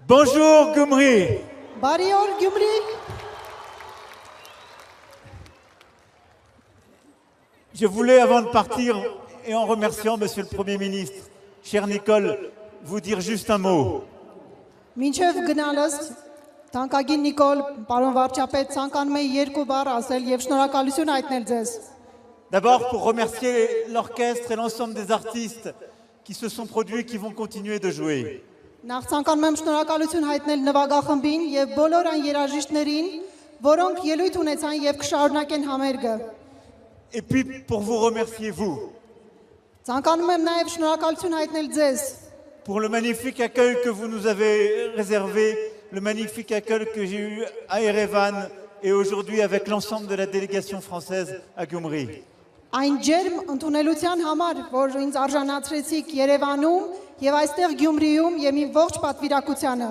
Bonjour Gyumri. Բարիօր Գյումրի։ Je voulais, avant de partir, et en remerciant Monsieur le Premier ministre, cher Nicole, vous dire juste un mot. Մինչև գնալս Տանկագին Նիկոլ, պարոն վարչապետ, ցանկանում եմ երկու բառ ասել եւ շնորհակալություն հայտնել ձեզ։ D'abord pour remercier l'orchestre et l'ensemble des artistes qui se sont produits et qui vont continuer de jouer. Նախ ցանկանում եմ շնորհակալություն հայտնել նվագախմբին եւ բոլոր այն երաժիշտներին, որոնք ելույթ ունեցան եւ կշարունակեն համերգը։ Et puis pour vous remercier vous, Ցանկանում եմ նաեւ շնորհակալություն հայտնել ձեզ pour le magnifique accueil que vous nous avez réservé, le magnifique accueil que j'ai eu à Erevan et aujourd'hui avec l'ensemble de la délégation française à Gyumri. այն ջերմ ընդունելության համար, որ ինձ արժանացրեցիք Երևանում եւ այստեղ Գյումրիում եւ իմ ողջ պատվիրակությանը։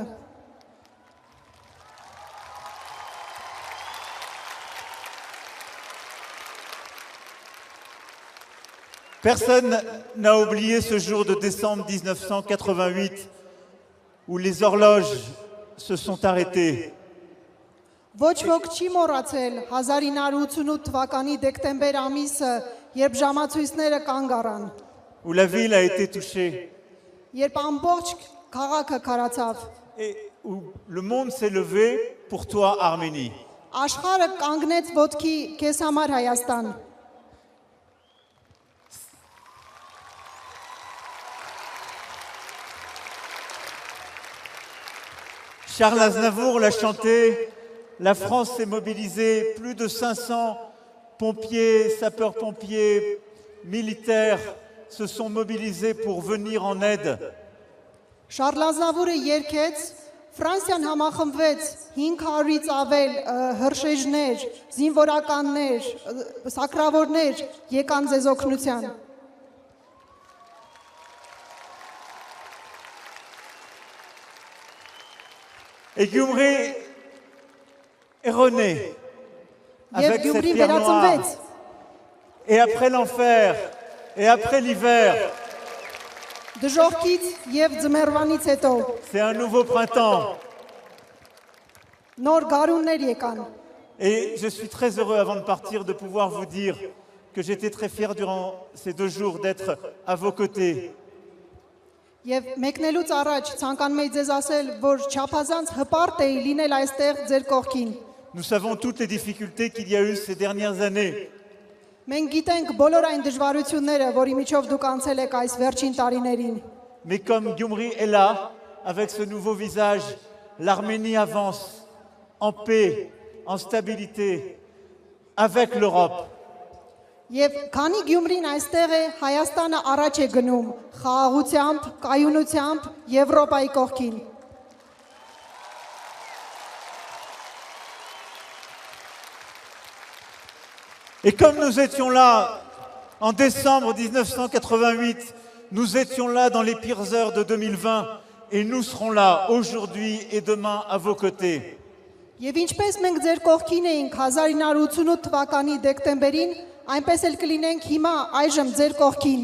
Personne n'a oublié ce jour de décembre 1988 où les horloges se sont arrêtées. Ոչ ոք չի մոռացել 1988 թվականի դեկտեմբեր ամիսը, երբ ժամացույցները կանգ առան, Où la ville a été touchée երբ ամբողջ քաղաքը քարացավ, et où le monde s'est levé pour toi, Arménie. աշխարհը կանգնեց ոտքի քեզ համար Հայաստան։ Charles Aznavour l'a chanté, la France s'est mobilisée, plus de 500 pompiers, sapeurs-pompiers, militaires se sont mobilisés pour venir en aide. Շարլ Ազնավուրը երգեց, Ֆրանսիան համախմբվեց 500-ից ավել հրշեջներ, զինվորականներ, սակրավորներ եկան ձեզ օգնության։ Et Gyumri est rené Եվ avec cette Գյումրին pierre noire. վերածնվեց։ Et après l'enfer, et après l'hiver, Դժողքից եւ ձմեռվանից հետո c'est un nouveau printemps. նոր գարուններ եկան։ Et je suis très heureux avant de partir de pouvoir vous dire que j'étais très fier durant ces 2 jours d'être à vos côtés. Եվ մեկնելուց առաջ ցանկանում եմ ձեզ ասել, որ չափազանց հպարտ էի լինել այստեղ ձեր կողքին։ Nous savons toutes les difficultés qu'il y a eu ces dernières années. Մենք գիտենք բոլոր այն դժվարությունները, որի միջով դուք անցել եք այս վերջին տարիներին։ Mais comme Gyumri est là, avec ce nouveau visage, l'Arménie avance en paix, en stabilité, avec l'Europe. Եվ քանի Գյումրին այստեղ է, Հայաստանը առաջ է գնում խաղաղությամբ, կայունությամբ Եվրոպայի կողքին։ Et comme nous étions là en décembre 1988, nous étions là dans les pires heures de 2020 et nous serons là aujourd'hui et demain à vos côtés. Եվ ինչպես մենք ձեր կողքին էինք 1988 թվականի դեկտեմբերին, այնպես էլ կլինենք հիմա այժմ ձեր կողքին։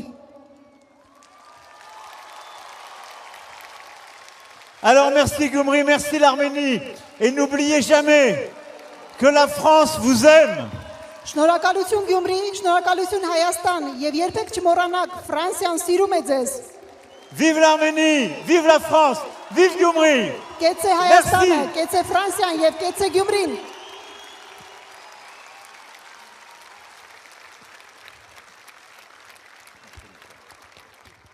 Alors merci Gyumri, merci l'Arménie et n'oubliez jamais que la France vous aime. Շնորհակալություն Գյումրի, շնորհակալություն Հայաստան եւ երբեք չմոռանաք Ֆրանսիան սիրում է ձեզ։ Vive l'Arménie, vive la France, vive Gyumri. Կեցե Հայաստանը, կեցե Ֆրանսիան եւ կեցե Գյումրին։